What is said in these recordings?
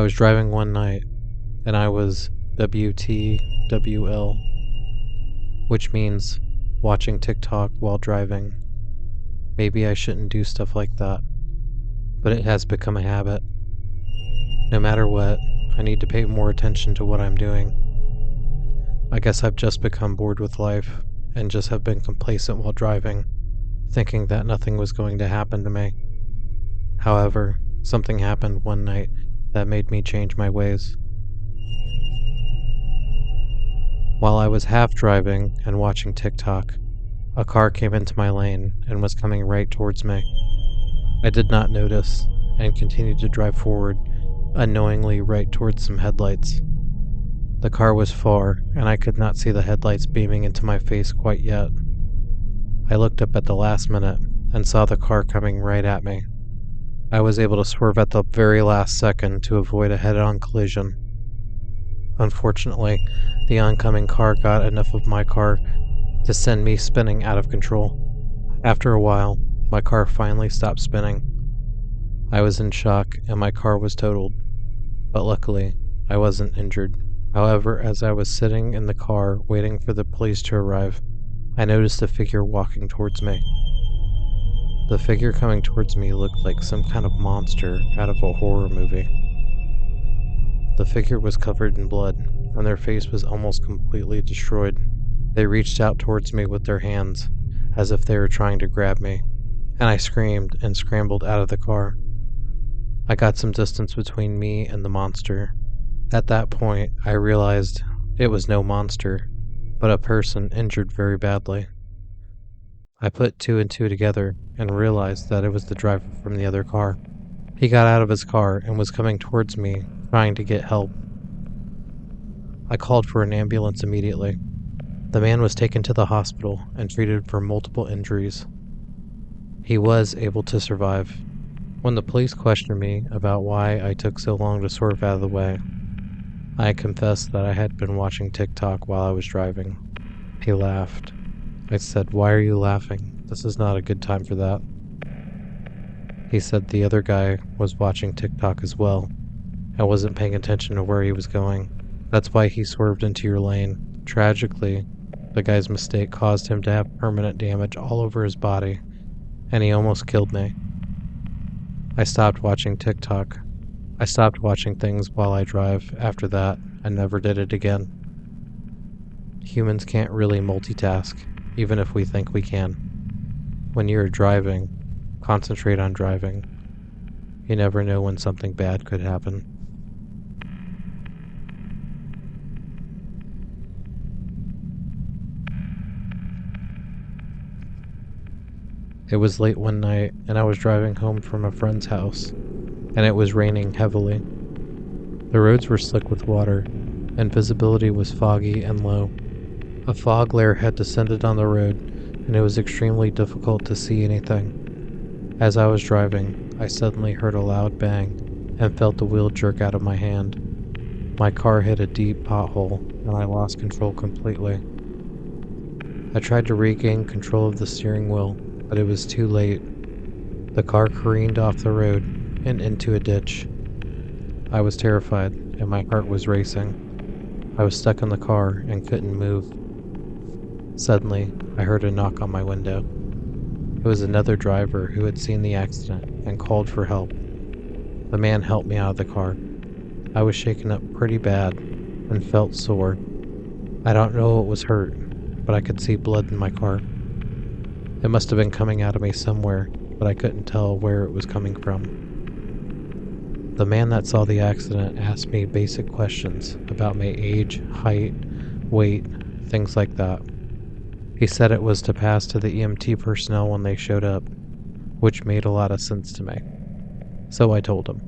was driving one night, and I was WTWL, which means watching TikTok while driving. Maybe I shouldn't do stuff like that, but it has become a habit. No matter what, I need to pay more attention to what I'm doing. I guess I've just become bored with life and just have been complacent while driving, thinking that nothing was going to happen to me. However, something happened one night that made me change my ways. While I was half driving and watching TikTok, a car came into my lane and was coming right towards me. I did not notice and continued to drive forward, unknowingly right towards some headlights. The car was far, and I could not see the headlights beaming into my face quite yet. I looked up at the last minute and saw the car coming right at me. I was able to swerve at the very last second to avoid a head-on collision. Unfortunately, the oncoming car got enough of my car to send me spinning out of control. After a while, my car finally stopped spinning. I was in shock and my car was totaled, but luckily, I wasn't injured. However, as I was sitting in the car waiting for the police to arrive, I noticed a figure walking towards me. The figure coming towards me looked like some kind of monster out of a horror movie. The figure was covered in blood, and their face was almost completely destroyed. They reached out towards me with their hands, as if they were trying to grab me, and I screamed and scrambled out of the car. I got some distance between me and the monster. At that point, I realized it was no monster, but a person injured very badly. I put two and two together and realized that it was the driver from the other car. He got out of his car and was coming towards me, trying to get help. I called for an ambulance immediately. The man was taken to the hospital and treated for multiple injuries. He was able to survive. When the police questioned me about why I took so long to swerve out of the way, I confessed that I had been watching TikTok while I was driving. He laughed. I said, "Why are you laughing? This is not a good time for that." He said the other guy was watching TikTok as well and wasn't paying attention to where he was going. That's why he swerved into your lane. Tragically, the guy's mistake caused him to have permanent damage all over his body, and he almost killed me. I stopped watching TikTok. I stopped watching things while I drive after that and never did it again. Humans can't really multitask, even if we think we can. When you're driving, concentrate on driving. You never know when something bad could happen. It was late one night, and I was driving home from a friend's house, and it was raining heavily. The roads were slick with water, and visibility was foggy and low. A fog layer had descended on the road, and it was extremely difficult to see anything. As I was driving, I suddenly heard a loud bang and felt the wheel jerk out of my hand. My car hit a deep pothole, and I lost control completely. I tried to regain control of the steering wheel, but it was too late. The car careened off the road and into a ditch. I was terrified, and my heart was racing. I was stuck in the car and couldn't move. Suddenly, I heard a knock on my window. It was another driver who had seen the accident and called for help. The man helped me out of the car. I was shaken up pretty bad and felt sore. I don't know what was hurt, but I could see blood in my car. It must have been coming out of me somewhere, but I couldn't tell where it was coming from. The man that saw the accident asked me basic questions about my age, height, weight, things like that. He said it was to pass to the EMT personnel when they showed up, which made a lot of sense to me. So I told him.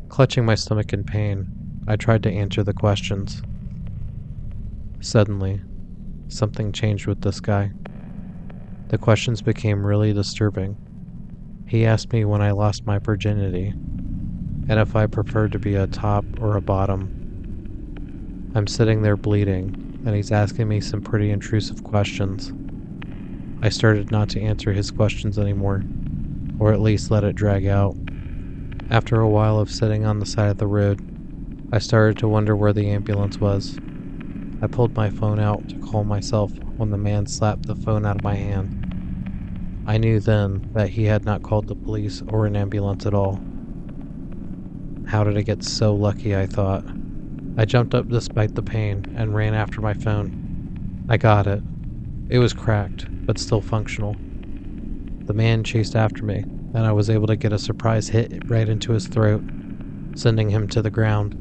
Clutching my stomach in pain, I tried to answer the questions. Suddenly, something changed with this guy. The questions became really disturbing. He asked me when I lost my virginity, and if I preferred to be a top or a bottom. I'm sitting there bleeding, and he's asking me some pretty intrusive questions. I started not to answer his questions anymore, or at least let it drag out. After a while of sitting on the side of the road, I started to wonder where the ambulance was. I pulled my phone out to call myself when the man slapped the phone out of my hand. I knew then that he had not called the police or an ambulance at all. How did I get so lucky, I thought. I jumped up despite the pain and ran after my phone. I got it. It was cracked, but still functional. The man chased after me, and I was able to get a surprise hit right into his throat, sending him to the ground.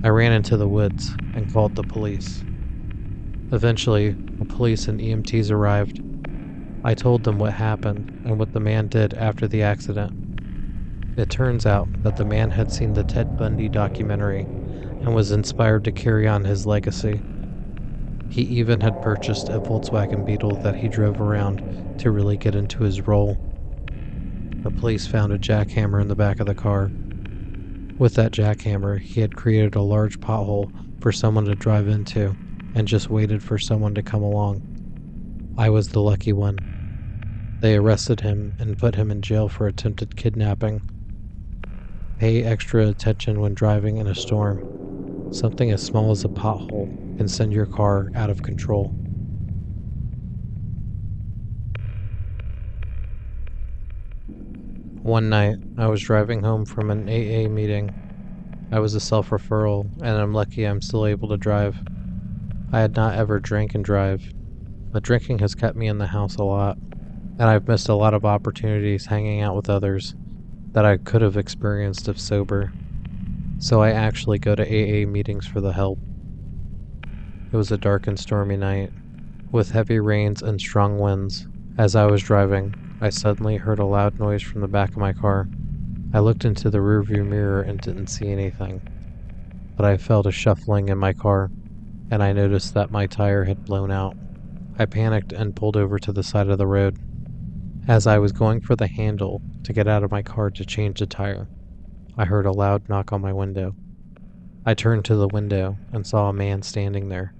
I ran into the woods and called the police. Eventually, the police and EMTs arrived. I told them what happened and what the man did after the accident. It turns out that the man had seen the Ted Bundy documentary and was inspired to carry on his legacy. He even had purchased a Volkswagen Beetle that he drove around to really get into his role. The police found a jackhammer in the back of the car. With that jackhammer, he had created a large pothole for someone to drive into and just waited for someone to come along. I was the lucky one. They arrested him and put him in jail for attempted kidnapping. Pay extra attention when driving in a storm. Something as small as a pothole can send your car out of control. One night, I was driving home from an AA meeting. I was a self-referral, and I'm lucky I'm still able to drive. I had not ever drank and drive, but drinking has kept me in the house a lot, and I've missed a lot of opportunities hanging out with others that I could have experienced if sober. So I actually go to AA meetings for the help. It was a dark and stormy night, with heavy rains and strong winds. As I was driving, I suddenly heard a loud noise from the back of my car. I looked into the rearview mirror and didn't see anything, but I felt a shuffling in my car, and I noticed that my tire had blown out. I panicked and pulled over to the side of the road. As I was going for the handle to get out of my car to change the tire, I heard a loud knock on my window. I turned to the window and saw a man standing there,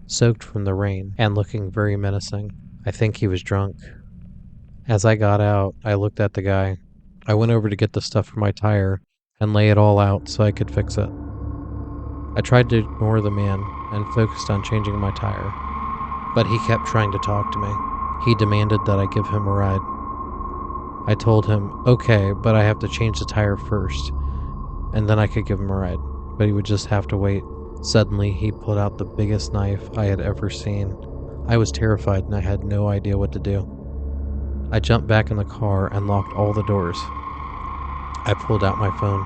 soaked from the rain and looking very menacing. I think he was drunk. As I got out, I looked at the guy. I went over to get the stuff for my tire and lay it all out so I could fix it. I tried to ignore the man and focused on changing my tire, but he kept trying to talk to me. He demanded that I give him a ride. I told him, okay, but I have to change the tire first, and then I could give him a ride, but he would just have to wait. Suddenly, he pulled out the biggest knife I had ever seen. I was terrified and I had no idea what to do. I jumped back in the car and locked all the doors. I pulled out my phone.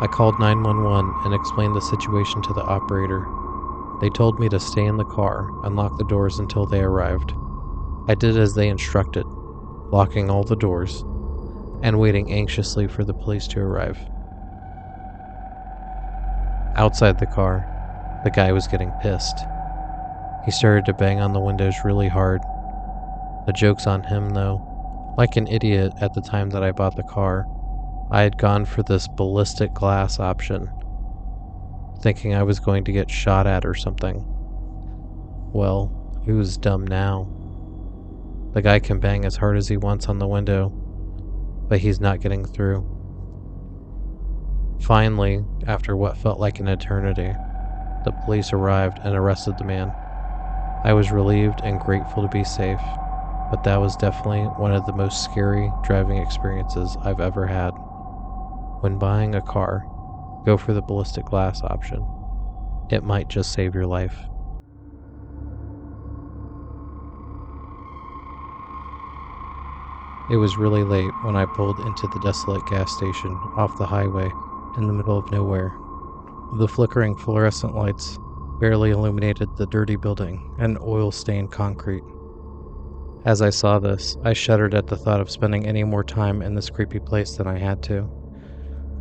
I called 911 and explained the situation to the operator. They told me to stay in the car and lock the doors until they arrived. I did as they instructed, locking all the doors and waiting anxiously for the police to arrive. Outside the car, the guy was getting pissed. He started to bang on the windows really hard. The joke's on him, though. Like an idiot at the time that I bought the car, I had gone for this ballistic glass option, thinking I was going to get shot at or something. Well, who's dumb now? The guy can bang as hard as he wants on the window, but he's not getting through. Finally, after what felt like an eternity, the police arrived and arrested the man. I was relieved and grateful to be safe, but that was definitely one of the most scary driving experiences I've ever had. When buying a car, go for the ballistic glass option. It might just save your life. It was really late when I pulled into the desolate gas station off the highway in the middle of nowhere. The flickering fluorescent lights barely illuminated the dirty building and oil-stained concrete. As I saw this, I shuddered at the thought of spending any more time in this creepy place than I had to.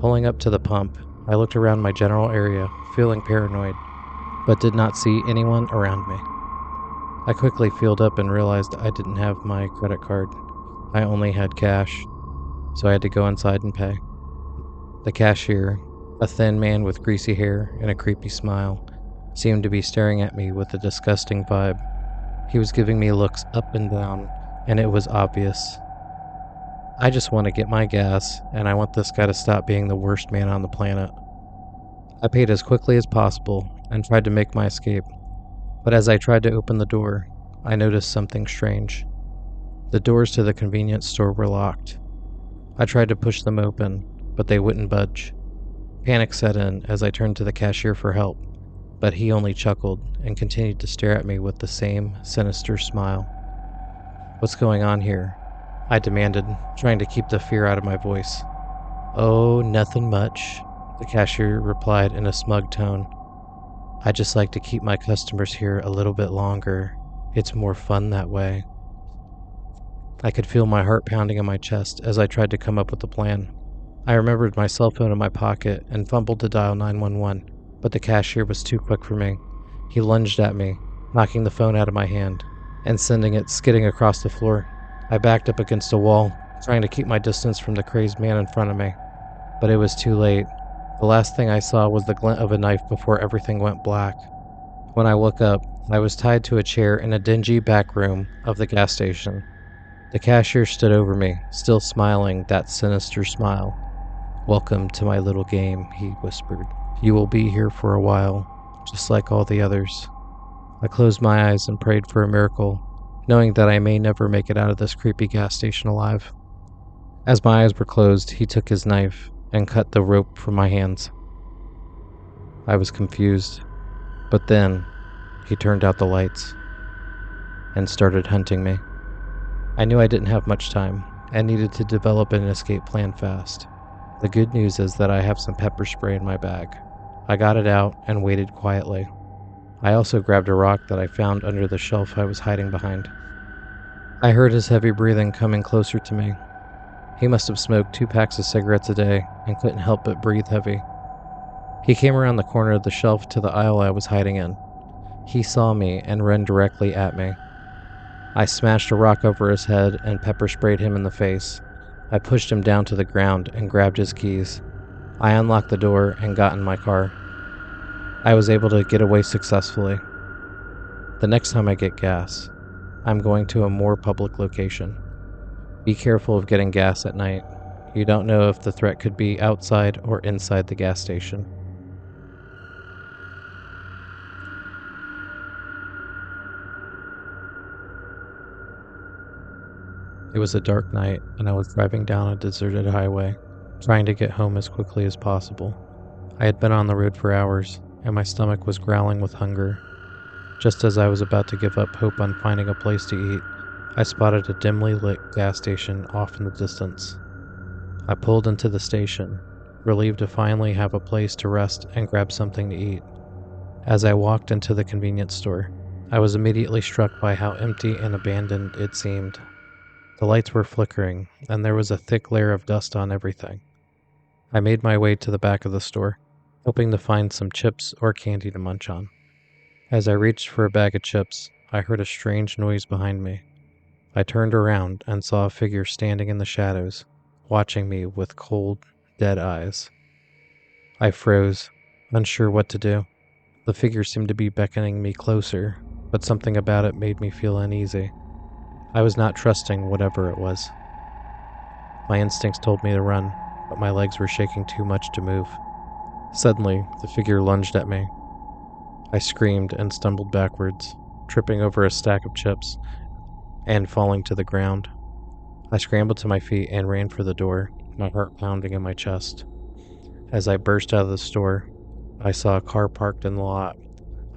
Pulling up to the pump, I looked around my general area, feeling paranoid, but did not see anyone around me. I quickly fueled up and realized I didn't have my credit card. I only had cash, so I had to go inside and pay. The cashier, a thin man with greasy hair and a creepy smile, seemed to be staring at me with a disgusting vibe. He was giving me looks up and down, and it was obvious. I just want to get my gas, and I want this guy to stop being the worst man on the planet. I paid as quickly as possible and tried to make my escape, but as I tried to open the door, I noticed something strange. The doors to the convenience store were locked. I tried to push them open, but they wouldn't budge. Panic set in as I turned to the cashier for help, but he only chuckled and continued to stare at me with the same sinister smile. "What's going on here?" I demanded, trying to keep the fear out of my voice. "Oh, nothing much," the cashier replied in a smug tone. "I just like to keep my customers here a little bit longer. It's more fun that way." I could feel my heart pounding in my chest as I tried to come up with a plan. I remembered my cell phone in my pocket and fumbled to dial 911, but the cashier was too quick for me. He lunged at me, knocking the phone out of my hand and sending it skidding across the floor. I backed up against a wall, trying to keep my distance from the crazed man in front of me, but it was too late. The last thing I saw was the glint of a knife before everything went black. When I woke up, I was tied to a chair in a dingy back room of the gas station. The cashier stood over me, still smiling that sinister smile. "Welcome to my little game," he whispered. "You will be here for a while, just like all the others." I closed my eyes and prayed for a miracle, knowing that I may never make it out of this creepy gas station alive. As my eyes were closed, he took his knife and cut the rope from my hands. I was confused, but then he turned out the lights and started hunting me. I knew I didn't have much time and needed to develop an escape plan fast. The good news is that I have some pepper spray in my bag. I got it out and waited quietly. I also grabbed a rock that I found under the shelf I was hiding behind. I heard his heavy breathing coming closer to me. He must have smoked 2 packs of cigarettes a day and couldn't help but breathe heavy. He came around the corner of the shelf to the aisle I was hiding in. He saw me and ran directly at me. I smashed a rock over his head and pepper sprayed him in the face. I pushed him down to the ground and grabbed his keys. I unlocked the door and got in my car. I was able to get away successfully. The next time I get gas, I'm going to a more public location. Be careful of getting gas at night. You don't know if the threat could be outside or inside the gas station. It was a dark night, and I was driving down a deserted highway, trying to get home as quickly as possible. I had been on the road for hours, and my stomach was growling with hunger. Just as I was about to give up hope on finding a place to eat, I spotted a dimly lit gas station off in the distance. I pulled into the station, relieved to finally have a place to rest and grab something to eat. As I walked into the convenience store, I was immediately struck by how empty and abandoned it seemed. The lights were flickering, and there was a thick layer of dust on everything. I made my way to the back of the store, hoping to find some chips or candy to munch on. As I reached for a bag of chips, I heard a strange noise behind me. I turned around and saw a figure standing in the shadows, watching me with cold, dead eyes. I froze, unsure what to do. The figure seemed to be beckoning me closer, but something about it made me feel uneasy. I was not trusting whatever it was. My instincts told me to run, but my legs were shaking too much to move. Suddenly, the figure lunged at me. I screamed and stumbled backwards, tripping over a stack of chips and falling to the ground. I scrambled to my feet and ran for the door, my heart pounding in my chest. As I burst out of the store, I saw a car parked in the lot.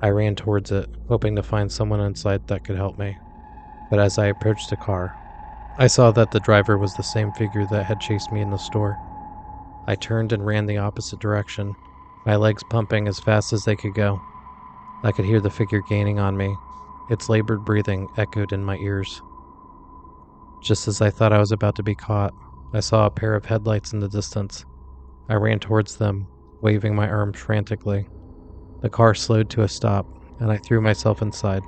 I ran towards it, hoping to find someone inside that could help me. But as I approached the car, I saw that the driver was the same figure that had chased me in the store. I turned and ran the opposite direction, my legs pumping as fast as they could go. I could hear the figure gaining on me. Its labored breathing echoed in my ears. Just as I thought I was about to be caught, I saw a pair of headlights in the distance. I ran towards them, waving my arms frantically. The car slowed to a stop, and I threw myself inside,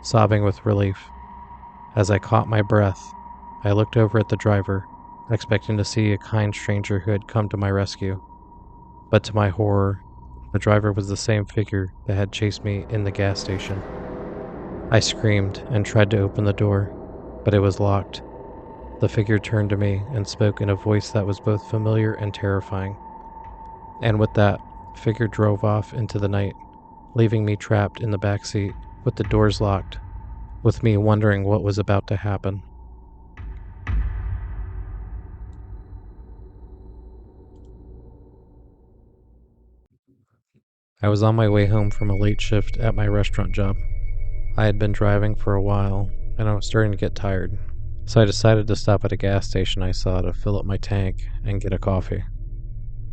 sobbing with relief. As I caught my breath, I looked over at the driver, expecting to see a kind stranger who had come to my rescue. But to my horror, the driver was the same figure that had chased me in the gas station. I screamed and tried to open the door, but it was locked. The figure turned to me and spoke in a voice that was both familiar and terrifying. And with that, figure drove off into the night, leaving me trapped in the back seat with the doors locked, with me wondering what was about to happen. I was on my way home from a late shift at my restaurant job. I had been driving for a while, and I was starting to get tired, so I decided to stop at a gas station I saw to fill up my tank and get a coffee.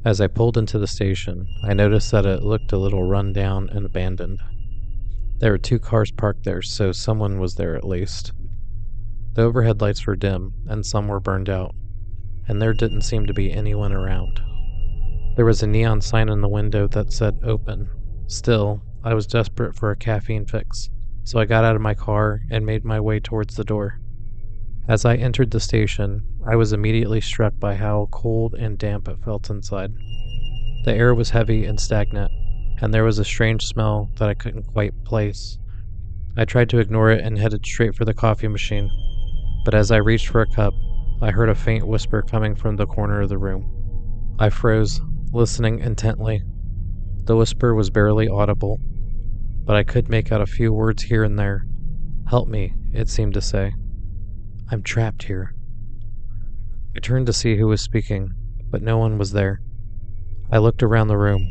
As I pulled into the station, I noticed that it looked a little run down and abandoned. There were 2 cars parked there, so someone was there at least. The overhead lights were dim, and some were burned out, and there didn't seem to be anyone around. There was a neon sign in the window that said open. Still, I was desperate for a caffeine fix, so I got out of my car and made my way towards the door. As I entered the station, I was immediately struck by how cold and damp it felt inside. The air was heavy and stagnant, and there was a strange smell that I couldn't quite place. I tried to ignore it and headed straight for the coffee machine, but as I reached for a cup, I heard a faint whisper coming from the corner of the room. I froze, listening intently. The whisper was barely audible, but I could make out a few words here and there. "Help me," it seemed to say. "I'm trapped here." I turned to see who was speaking, but no one was there. I looked around the room,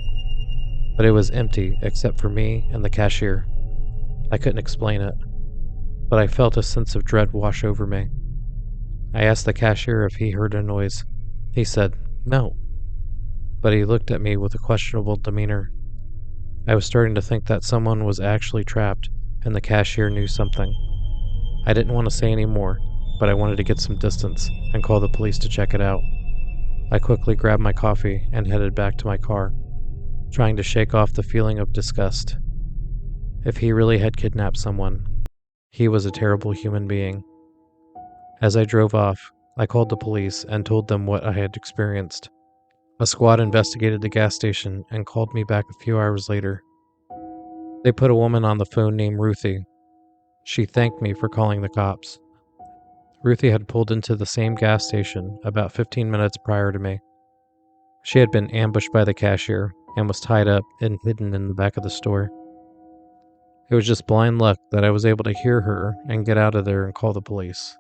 but it was empty except for me and the cashier. I couldn't explain it, but I felt a sense of dread wash over me. I asked the cashier if he heard a noise. He said, "No," but he looked at me with a questionable demeanor. I was starting to think that someone was actually trapped, and the cashier knew something. I didn't want to say any more, but I wanted to get some distance and call the police to check it out. I quickly grabbed my coffee and headed back to my car, trying to shake off the feeling of disgust. If he really had kidnapped someone, he was a terrible human being. As I drove off, I called the police and told them what I had experienced. A squad investigated the gas station and called me back a few hours later. They put a woman on the phone named Ruthie. She thanked me for calling the cops. Ruthie had pulled into the same gas station about 15 minutes prior to me. She had been ambushed by the cashier and was tied up and hidden in the back of the store. It was just blind luck that I was able to hear her and get out of there and call the police.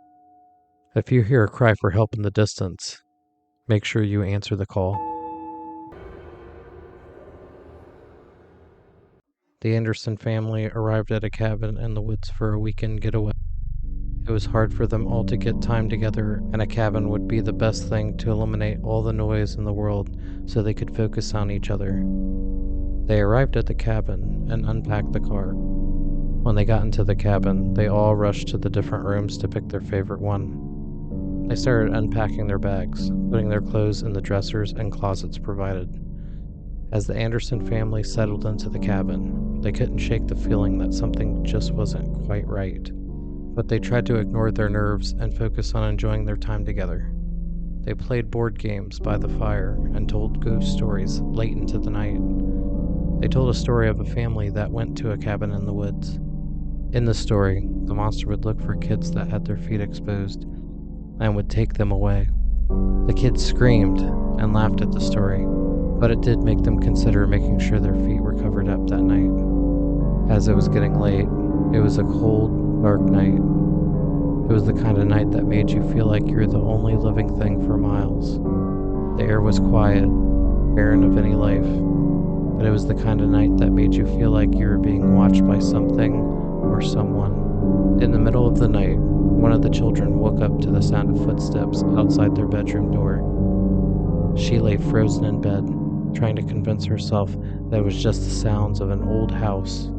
If you hear a cry for help in the distance, make sure you answer the call. The Anderson family arrived at a cabin in the woods for a weekend getaway. It was hard for them all to get time together, and a cabin would be the best thing to eliminate all the noise in the world so they could focus on each other. They arrived at the cabin and unpacked the car. When they got into the cabin, they all rushed to the different rooms to pick their favorite one. They started unpacking their bags, putting their clothes in the dressers and closets provided. As the Anderson family settled into the cabin, they couldn't shake the feeling that something just wasn't quite right. But they tried to ignore their nerves and focus on enjoying their time together. They played board games by the fire and told ghost stories late into the night. They told a story of a family that went to a cabin in the woods. In the story, the monster would look for kids that had their feet exposed and would take them away. The kids screamed and laughed at the story, but it did make them consider making sure their feet were covered up that night. As it was getting late, it was a cold, dark night. It was the kind of night that made you feel like you were the only living thing for miles. The air was quiet, barren of any life, but it was the kind of night that made you feel like you were being watched by something or someone. In the middle of the night, one of the children woke up to the sound of footsteps outside their bedroom door. She lay frozen in bed, trying to convince herself that it was just the sounds of an old house.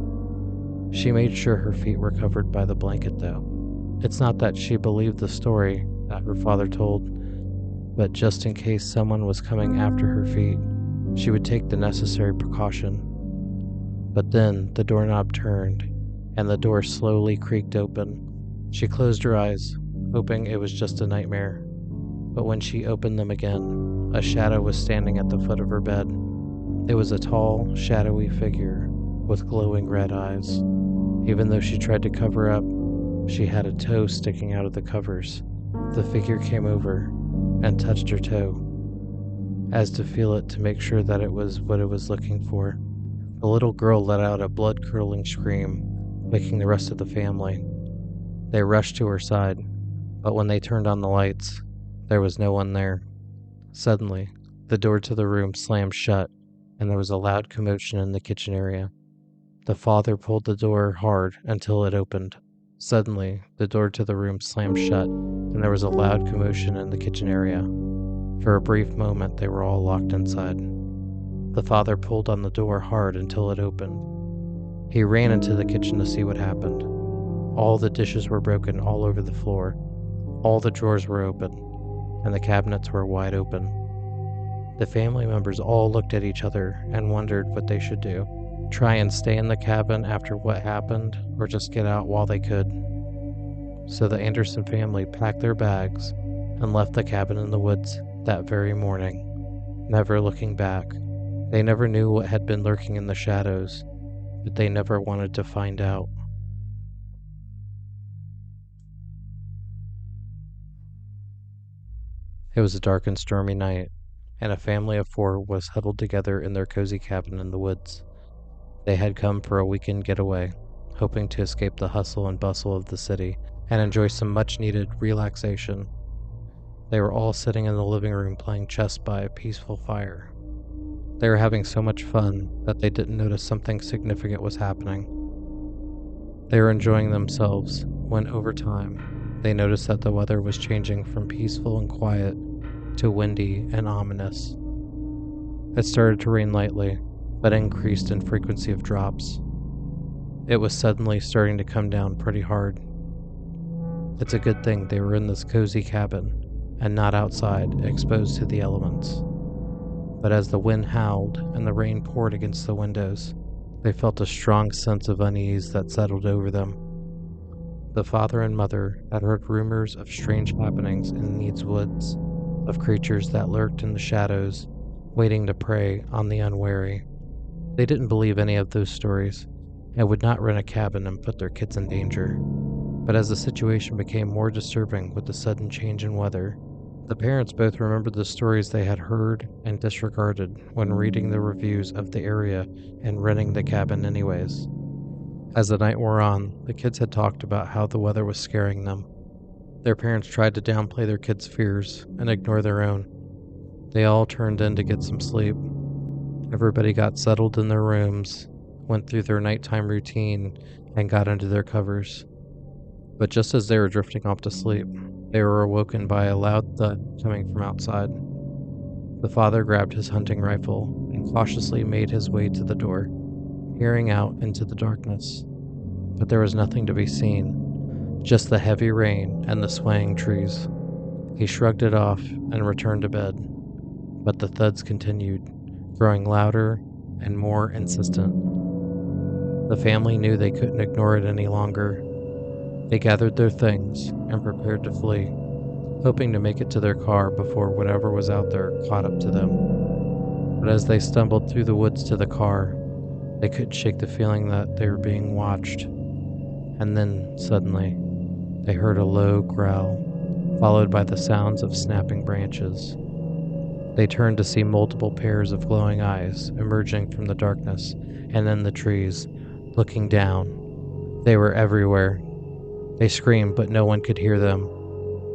She made sure her feet were covered by the blanket, though. It's not that she believed the story that her father told, but just in case someone was coming after her feet, she would take the necessary precaution. But then the doorknob turned, and the door slowly creaked open. She closed her eyes, hoping it was just a nightmare. But when she opened them again, a shadow was standing at the foot of her bed. It was a tall, shadowy figure with glowing red eyes. Even though she tried to cover up, she had a toe sticking out of the covers. The figure came over and touched her toe. as to feel it to make sure that it was what it was looking for. The little girl let out a blood-curdling scream, waking the rest of the family. They rushed to her side, but when they turned on the lights, there was no one there. Suddenly, the door to the room slammed shut, and there was a loud commotion in the kitchen area. The father pulled the door hard until it opened. Suddenly, the door to the room slammed shut, and there was a loud commotion in the kitchen area. For a brief moment, they were all locked inside. The father pulled on the door hard until it opened. He ran into the kitchen to see what happened. All the dishes were broken all over the floor. All the drawers were open, and the cabinets were wide open. The family members all looked at each other and wondered what they should do. Try and stay in the cabin after what happened, or just get out while they could. So the Anderson family packed their bags and left the cabin in the woods that very morning, never looking back. They never knew what had been lurking in the shadows, but they never wanted to find out. It was a dark and stormy night, and a family of 4 was huddled together in their cozy cabin in the woods. They had come for a weekend getaway, hoping to escape the hustle and bustle of the city and enjoy some much-needed relaxation. They were all sitting in the living room playing chess by a peaceful fire. They were having so much fun that they didn't notice something significant was happening. They were enjoying themselves when, over time, they noticed that the weather was changing from peaceful and quiet to windy and ominous. It started to rain lightly, but increased in frequency of drops. It was suddenly starting to come down pretty hard. It's a good thing they were in this cozy cabin and not outside, exposed to the elements. But as the wind howled and the rain poured against the windows, they felt a strong sense of unease that settled over them. The father and mother had heard rumors of strange happenings in these woods, of creatures that lurked in the shadows, waiting to prey on the unwary. They didn't believe any of those stories and would not rent a cabin and put their kids in danger. But as the situation became more disturbing with the sudden change in weather, the parents both remembered the stories they had heard and disregarded when reading the reviews of the area and renting the cabin anyways. As the night wore on, the kids had talked about how the weather was scaring them. Their parents tried to downplay their kids' fears and ignore their own. They all turned in to get some sleep. Everybody got settled in their rooms, went through their nighttime routine, and got into their covers. But just as they were drifting off to sleep, they were awoken by a loud thud coming from outside. The father grabbed his hunting rifle and cautiously made his way to the door, peering out into the darkness. But there was nothing to be seen, just the heavy rain and the swaying trees. He shrugged it off and returned to bed, but the thuds continued, growing louder and more insistent. The family knew they couldn't ignore it any longer. They gathered their things and prepared to flee, hoping to make it to their car before whatever was out there caught up to them. But as they stumbled through the woods to the car, they couldn't shake the feeling that they were being watched. And then, suddenly, they heard a low growl, followed by the sounds of snapping branches. They turned to see multiple pairs of glowing eyes emerging from the darkness and then the trees, looking down. They were everywhere. They screamed, but no one could hear them.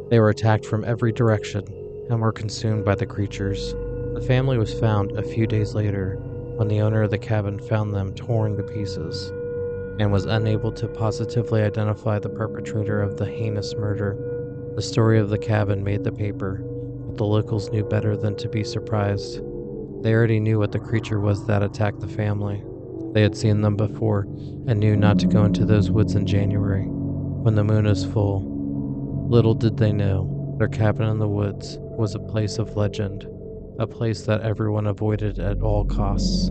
They were attacked from every direction and were consumed by the creatures. The family was found a few days later when the owner of the cabin found them torn to pieces and was unable to positively identify the perpetrator of the heinous murder. The story of the cabin made the paper, but the locals knew better than to be surprised. They already knew what the creature was that attacked the family. They had seen them before and knew not to go into those woods in January, when the moon is full. Little did they know, their cabin in the woods was a place of legend, a place that everyone avoided at all costs.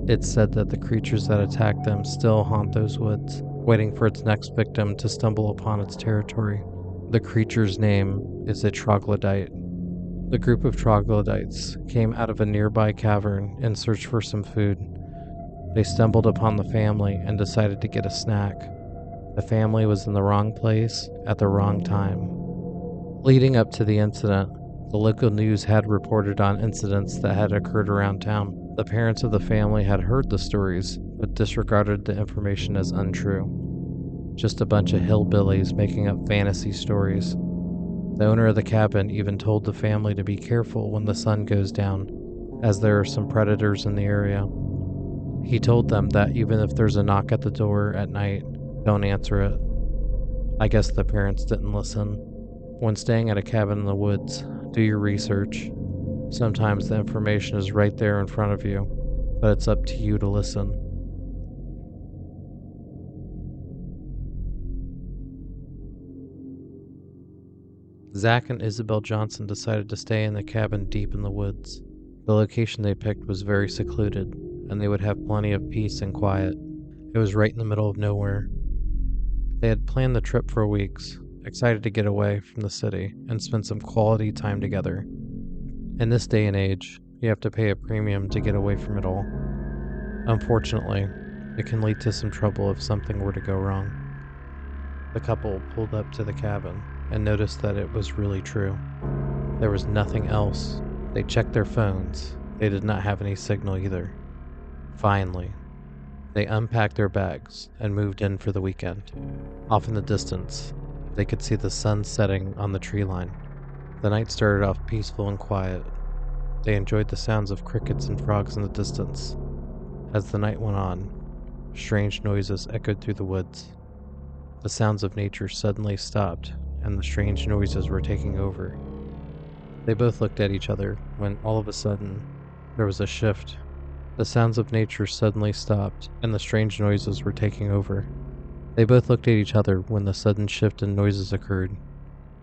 It's said that the creatures that attack them still haunt those woods, waiting for its next victim to stumble upon its territory. The creature's name is a troglodyte. The group of troglodytes came out of a nearby cavern in search for some food. They stumbled upon the family and decided to get a snack. The family was in the wrong place at the wrong time. Leading up to the incident, The local news had reported on incidents that had occurred around town. The parents of the family had heard the stories, but disregarded the information as untrue. Just a bunch of hillbillies making up fantasy stories. The owner of the cabin even told the family to be careful when the sun goes down, as there are some predators in the area. He told them that even if there's a knock at the door at night, don't answer it. I guess the parents didn't listen. When staying at a cabin in the woods, do your research. Sometimes the information is right there in front of you, but it's up to you to listen. Zach and Isabel Johnson decided to stay in the cabin deep in the woods. The location they picked was very secluded, and they would have plenty of peace and quiet. It was right in the middle of nowhere. They had planned the trip for weeks, excited to get away from the city and spend some quality time together. In this day and age, you have to pay a premium to get away from it all. Unfortunately, it can lead to some trouble if something were to go wrong. The couple pulled up to the cabin and noticed that it was really true. There was nothing else. They checked their phones. They did not have any signal either. Finally, they unpacked their bags and moved in for the weekend. Off in the distance, they could see the sun setting on the tree line. The night started off peaceful and quiet. They enjoyed the sounds of crickets and frogs in the distance. As the night went on, strange noises echoed through the woods. The sounds of nature suddenly stopped, and the strange noises were taking over. They both looked at each other when all of a sudden, there was a shift. The sounds of nature suddenly stopped, and the strange noises were taking over. They both looked at each other when the sudden shift in noises occurred,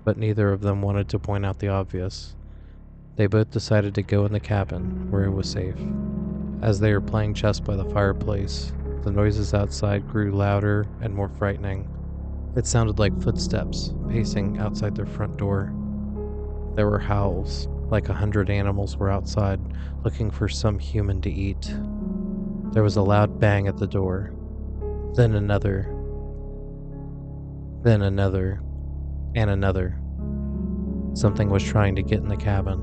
but neither of them wanted to point out the obvious. They both decided to go in the cabin, where it was safe. As they were playing chess by the fireplace, the noises outside grew louder and more frightening. It sounded like footsteps pacing outside their front door. There were howls, like 100 animals were outside, looking for some human to eat. There was a loud bang at the door, then another, and another. Something was trying to get in the cabin.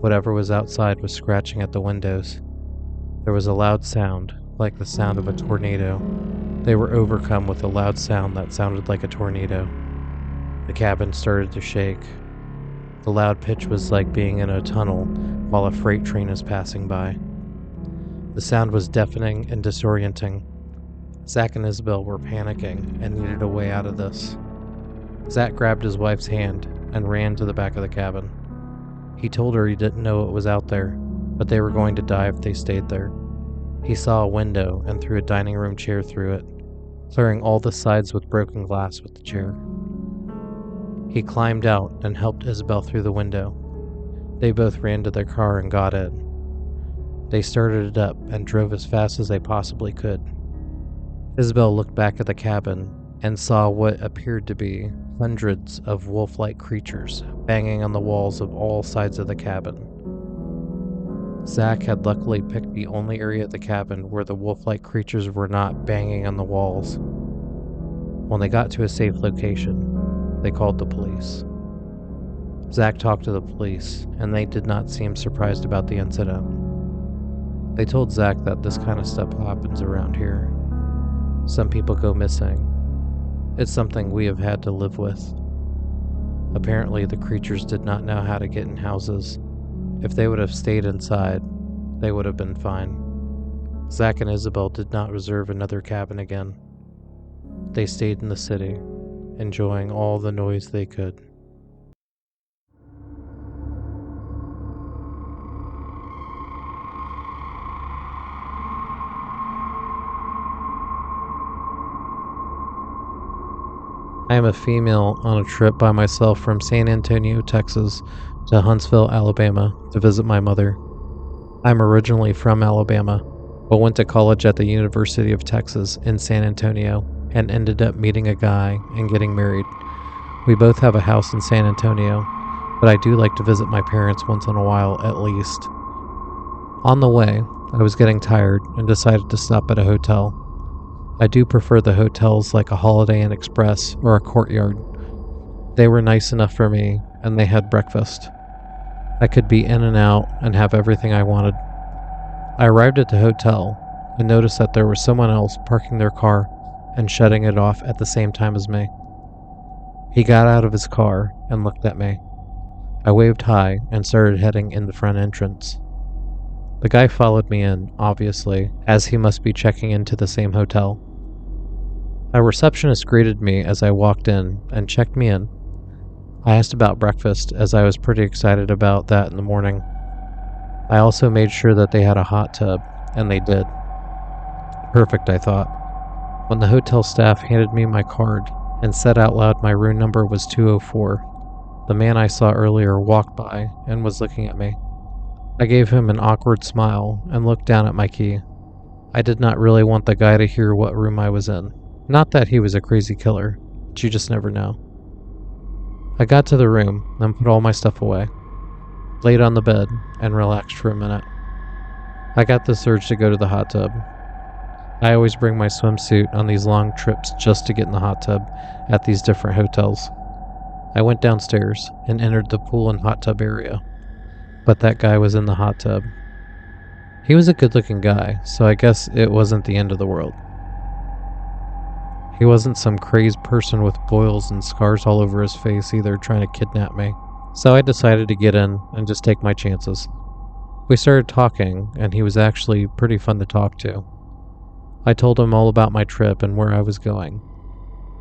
Whatever was outside was scratching at the windows. There was a loud sound, like the sound of a tornado. They were overcome with a loud sound that sounded like a tornado. The cabin started to shake. The loud pitch was like being in a tunnel while a freight train is passing by. The sound was deafening and disorienting. Zach and Isabel were panicking and needed a way out of this. Zach grabbed his wife's hand and ran to the back of the cabin. He told her he didn't know what was out there, but they were going to die if they stayed there. He saw a window and threw a dining room chair through it, clearing all the sides with broken glass with the chair. He climbed out and helped Isabel through the window. They both ran to their car and got in. They started it up and drove as fast as they possibly could. Isabel looked back at the cabin and saw what appeared to be hundreds of wolf-like creatures banging on the walls of all sides of the cabin. Zach had luckily picked the only area of the cabin where the wolf-like creatures were not banging on the walls. When they got to a safe location, they called the police. Zach talked to the police, and they did not seem surprised about the incident. They told Zach that this kind of stuff happens around here. Some people go missing. It's something we have had to live with. Apparently, the creatures did not know how to get in houses. If they would have stayed inside, they would have been fine. Zach and Isabel did not reserve another cabin again. They stayed in the city, enjoying all the noise they could. I am a female on a trip by myself from San Antonio, Texas to Huntsville, Alabama to visit my mother. I'm originally from Alabama, but went to college at the University of Texas in San Antonio and ended up meeting a guy and getting married. We both have a house in San Antonio, but I do like to visit my parents once in a while at least. On the way, I was getting tired and decided to stop at a hotel. I do prefer the hotels like a Holiday Inn Express or a Courtyard. They were nice enough for me, and they had breakfast. I could be in and out and have everything I wanted. I arrived at the hotel and noticed that there was someone else parking their car and shutting it off at the same time as me. He got out of his car and looked at me. I waved hi and started heading in the front entrance. The guy followed me in, obviously, as he must be checking into the same hotel. A receptionist greeted me as I walked in and checked me in. I asked about breakfast, as I was pretty excited about that in the morning. I also made sure that they had a hot tub, and they did. Perfect, I thought. When the hotel staff handed me my card and said out loud my room number was 204, the man I saw earlier walked by and was looking at me. I gave him an awkward smile and looked down at my key. I did not really want the guy to hear what room I was in. Not that he was a crazy killer, but you just never know. I got to the room and put all my stuff away, laid on the bed, and relaxed for a minute. I got this urge to go to the hot tub. I always bring my swimsuit on these long trips just to get in the hot tub at these different hotels. I went downstairs and entered the pool and hot tub area, but that guy was in the hot tub. He was a good-looking guy, so I guess it wasn't the end of the world. He wasn't some crazed person with boils and scars all over his face either trying to kidnap me, so I decided to get in and just take my chances. We started talking, and he was actually pretty fun to talk to. I told him all about my trip and where I was going.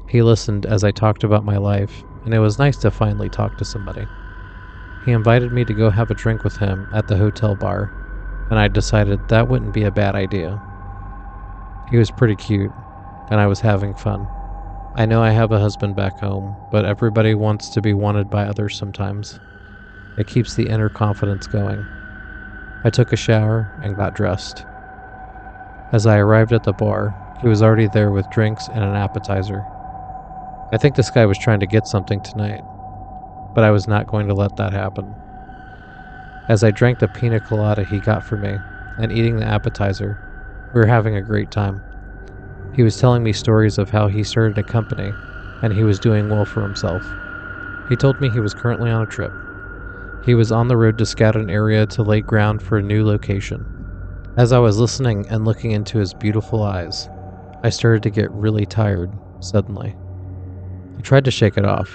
He listened as I talked about my life, and it was nice to finally talk to somebody. He invited me to go have a drink with him at the hotel bar, and I decided that wouldn't be a bad idea. He was pretty cute, and I was having fun. I know I have a husband back home, but everybody wants to be wanted by others sometimes. It keeps the inner confidence going. I took a shower and got dressed. As I arrived at the bar, he was already there with drinks and an appetizer. I think this guy was trying to get something tonight, but I was not going to let that happen. As I drank the pina colada he got for me and eating the appetizer, we were having a great time. He was telling me stories of how he started a company and he was doing well for himself. He told me he was currently on a trip. He was on the road to scout an area to lay ground for a new location. As I was listening and looking into his beautiful eyes, I started to get really tired suddenly. I tried to shake it off,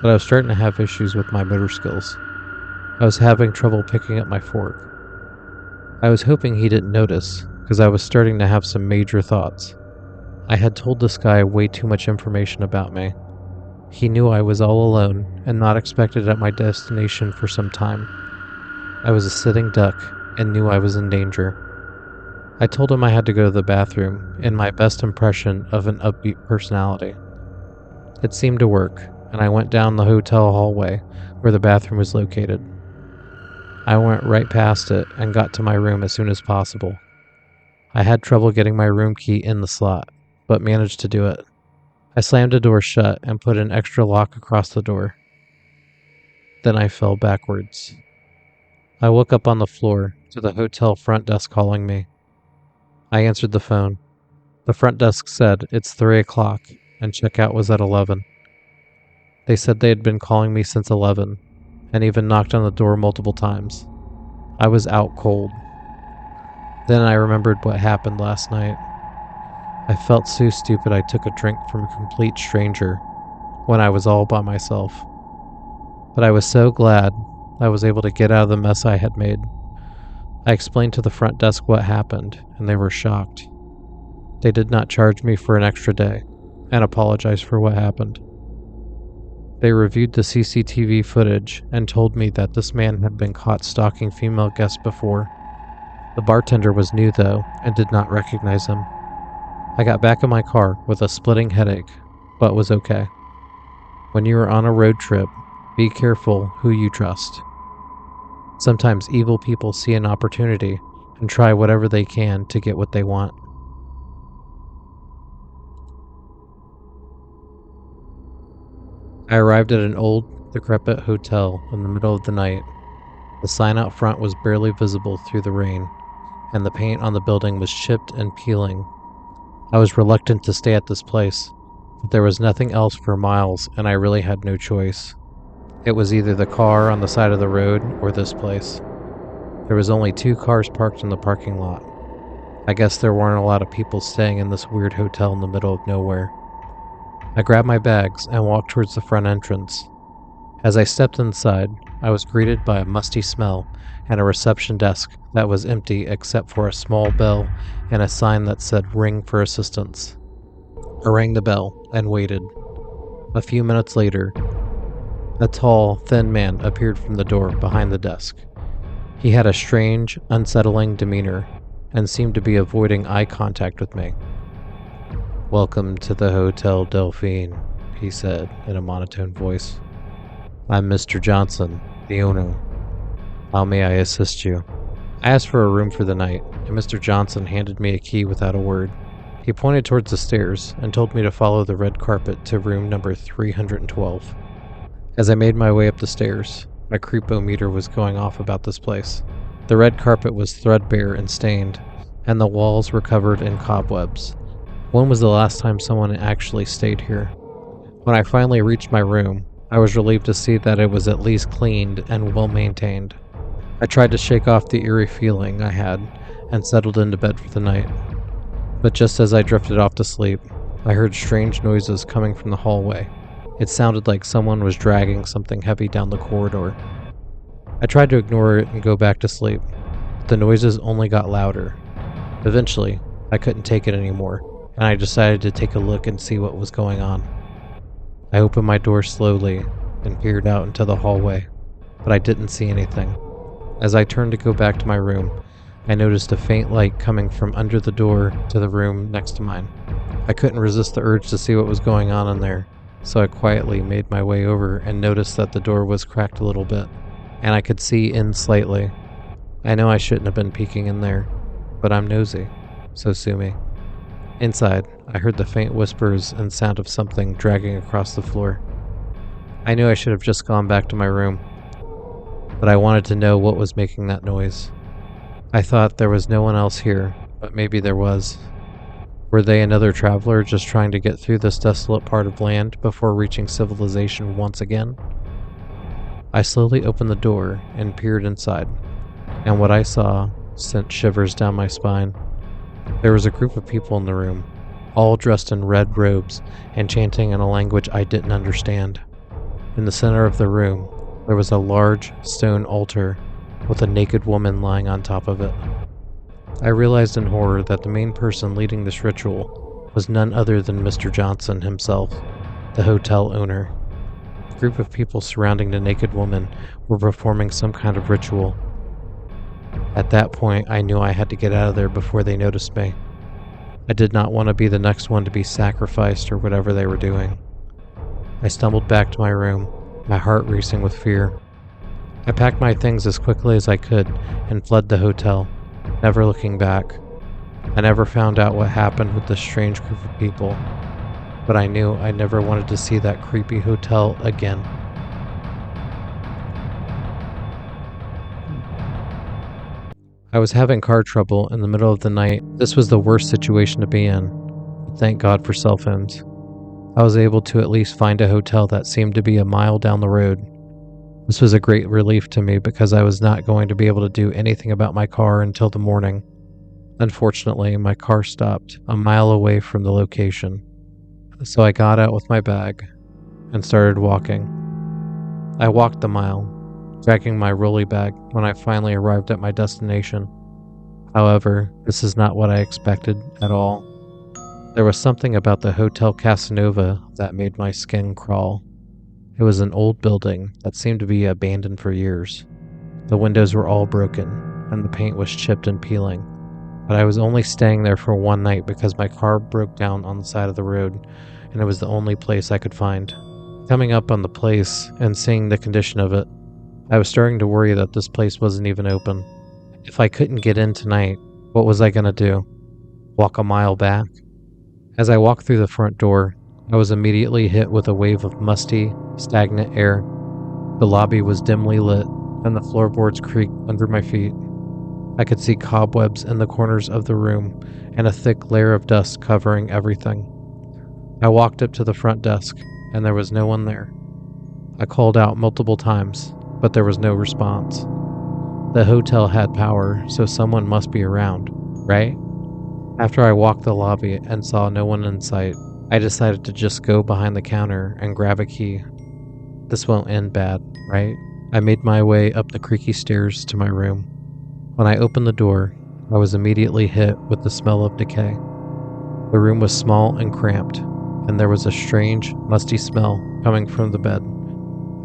but I was starting to have issues with my motor skills. I was having trouble picking up my fork. I was hoping he didn't notice, because I was starting to have some major thoughts. I had told this guy way too much information about me. He knew I was all alone and not expected at my destination for some time. I was a sitting duck and knew I was in danger. I told him I had to go to the bathroom in my best impression of an upbeat personality. It seemed to work, and I went down the hotel hallway where the bathroom was located. I went right past it and got to my room as soon as possible. I had trouble getting my room key in the slot, but managed to do it. I slammed the door shut and put an extra lock across the door. Then I fell backwards. I woke up on the floor to the hotel front desk calling me. I answered the phone. The front desk said it's 3 o'clock and checkout was at 11. They said they had been calling me since 11 and even knocked on the door multiple times. I was out cold. Then I remembered what happened last night. I felt so stupid I took a drink from a complete stranger when I was all by myself. But I was so glad I was able to get out of the mess I had made. I explained to the front desk what happened, and they were shocked. They did not charge me for an extra day and apologized for what happened. They reviewed the CCTV footage and told me that this man had been caught stalking female guests before. The bartender was new though and did not recognize him. I got back in my car with a splitting headache, but was okay. When you are on a road trip, be careful who you trust. Sometimes evil people see an opportunity and try whatever they can to get what they want. I arrived at an old, decrepit hotel in the middle of the night. The sign out front was barely visible through the rain, and the paint on the building was chipped and peeling. I was reluctant to stay at this place, but there was nothing else for miles and I really had no choice. It was either the car on the side of the road or this place. There was only 2 cars parked in the parking lot. I guess there weren't a lot of people staying in this weird hotel in the middle of nowhere. I grabbed my bags and walked towards the front entrance. As I stepped inside, I was greeted by a musty smell and a reception desk that was empty except for a small bell and a sign that said "Ring for assistance." I rang the bell and waited. A few minutes later, a tall, thin man appeared from the door behind the desk. He had a strange, unsettling demeanor and seemed to be avoiding eye contact with me. "Welcome to the Hotel Delphine," he said in a monotone voice. "I'm Mr. Johnson, the owner. How may I assist you?" I asked for a room for the night, and Mr. Johnson handed me a key without a word. He pointed towards the stairs and told me to follow the red carpet to room number 312. As I made my way up the stairs, my creepometer was going off about this place. The red carpet was threadbare and stained, and the walls were covered in cobwebs. When was the last time someone actually stayed here? When I finally reached my room, I was relieved to see that it was at least cleaned and well maintained. I tried to shake off the eerie feeling I had and settled into bed for the night. But just as I drifted off to sleep, I heard strange noises coming from the hallway. It sounded like someone was dragging something heavy down the corridor. I tried to ignore it and go back to sleep. The noises only got louder. Eventually, I couldn't take it anymore, and I decided to take a look and see what was going on. I opened my door slowly and peered out into the hallway, but I didn't see anything. As I turned to go back to my room, I noticed a faint light coming from under the door to the room next to mine. I couldn't resist the urge to see what was going on in there, so I quietly made my way over and noticed that the door was cracked a little bit, and I could see in slightly. I know I shouldn't have been peeking in there, but I'm nosy, so sue me. Inside, I heard the faint whispers and sound of something dragging across the floor. I knew I should have just gone back to my room, but I wanted to know what was making that noise. I thought there was no one else here, but maybe there was. Were they another traveler just trying to get through this desolate part of land before reaching civilization once again? I slowly opened the door and peered inside, and what I saw sent shivers down my spine. There was a group of people in the room, all dressed in red robes and chanting in a language I didn't understand. In the center of the room, there was a large stone altar with a naked woman lying on top of it. I realized in horror that the main person leading this ritual was none other than Mr. Johnson himself, the hotel owner. The group of people surrounding the naked woman were performing some kind of ritual. At that point, I knew I had to get out of there before they noticed me. I did not want to be the next one to be sacrificed or whatever they were doing. I stumbled back to my room, my heart racing with fear. I packed my things as quickly as I could and fled the hotel, never looking back. I never found out what happened with this strange group of people, but I knew I never wanted to see that creepy hotel again. I was having car trouble in the middle of the night. This was the worst situation to be in. Thank God for cell phones. I was able to at least find a hotel that seemed to be a mile down the road. This was a great relief to me because I was not going to be able to do anything about my car until the morning. Unfortunately, my car stopped a mile away from the location, so I got out with my bag and started walking. I walked the mile, dragging my rolly bag when I finally arrived at my destination. However, this is not what I expected at all. There was something about the Hotel Casanova that made my skin crawl. It was an old building that seemed to be abandoned for years. The windows were all broken, and the paint was chipped and peeling. But I was only staying there for one night because my car broke down on the side of the road, and it was the only place I could find. Coming up on the place and seeing the condition of it, I was starting to worry that this place wasn't even open. If I couldn't get in tonight, what was I going to do? Walk a mile back? As I walked through the front door, I was immediately hit with a wave of musty, stagnant air. The lobby was dimly lit, and the floorboards creaked under my feet. I could see cobwebs in the corners of the room and a thick layer of dust covering everything. I walked up to the front desk, and there was no one there. I called out multiple times, but there was no response. The hotel had power, so someone must be around, right? After I walked the lobby and saw no one in sight, I decided to just go behind the counter and grab a key. This won't end bad, right? I made my way up the creaky stairs to my room. When I opened the door, I was immediately hit with the smell of decay. The room was small and cramped, and there was a strange, musty smell coming from the bed.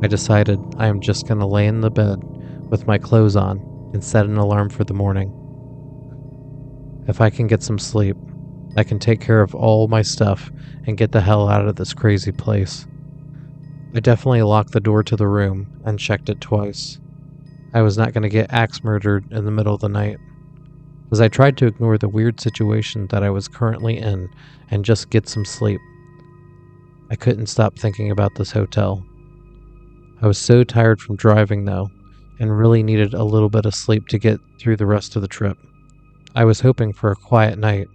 I decided I am just going to lay in the bed with my clothes on and set an alarm for the morning. If I can get some sleep, I can take care of all my stuff and get the hell out of this crazy place. I definitely locked the door to the room and checked it twice. I was not going to get axe murdered in the middle of the night. As I tried to ignore the weird situation that I was currently in and just get some sleep, I couldn't stop thinking about this hotel. I was so tired from driving though, and really needed a little bit of sleep to get through the rest of the trip. I was hoping for a quiet night,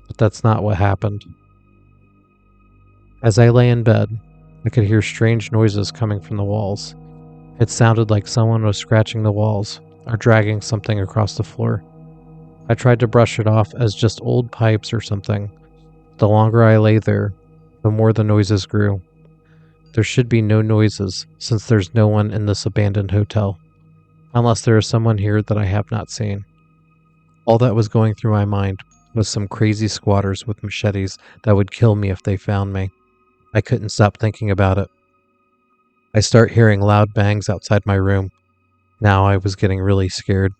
but that's not what happened. As I lay in bed, I could hear strange noises coming from the walls. It sounded like someone was scratching the walls or dragging something across the floor. I tried to brush it off as just old pipes or something. The longer I lay there, the more the noises grew. There should be no noises since there's no one in this abandoned hotel, unless there is someone here that I have not seen. All that was going through my mind was some crazy squatters with machetes that would kill me if they found me. I couldn't stop thinking about it. I start hearing loud bangs outside my room. Now I was getting really scared.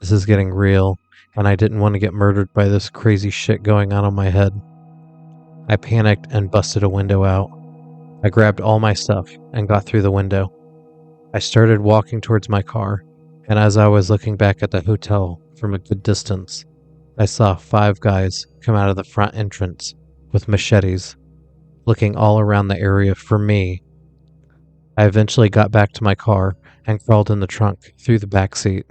This is getting real, and I didn't want to get murdered by this crazy shit going on in my head. I panicked and busted a window out. I grabbed all my stuff and got through the window. I started walking towards my car, and as I was looking back at the hotel from a good distance, I saw 5 guys come out of the front entrance with machetes, looking all around the area for me. I eventually got back to my car and crawled in the trunk through the back seat.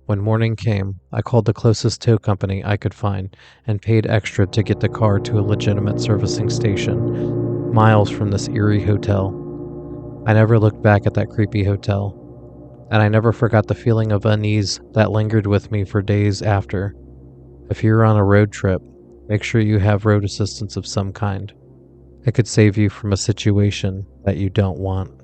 When morning came, I called the closest tow company I could find and paid extra to get the car to a legitimate servicing station, miles from this eerie hotel. I never looked back at that creepy hotel, and I never forgot the feeling of unease that lingered with me for days after. If you're on a road trip, make sure you have road assistance of some kind. It could save you from a situation that you don't want.